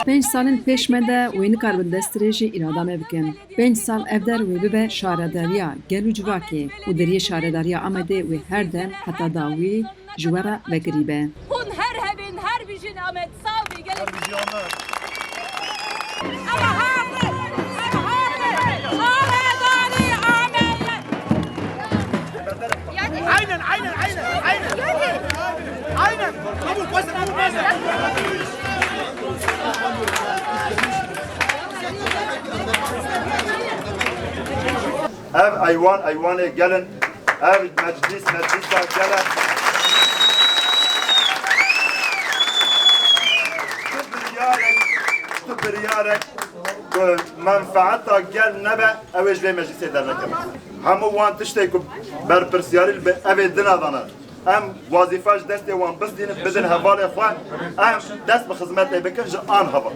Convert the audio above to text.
پنج سالên pêş me de wê nikarbin destdirêjê îrada me bikin. 5 sal ev der wê bibe şaredariya gel û civakê û deriyê şaredariya Amedê wê her dem heta dawî ji we re vekirîbe. Hûn her hebin her bijin Amed savî gelin. Aynen, aynen, aynen, aynen. Aynen. Kabul, koysa, kabul, koysa. Ev ayvanê gelin, ev meclisa gelin. Tu biryarek menfaata gel nebe, ev ji vê meclisê dernekim. Hemû wan tiştê ku berpirsyarî bi evê din adana. Em wazîfa ji destê wan bizdînin bidin hevalê xwe, em dest bi xizmetê bikin ji an heva.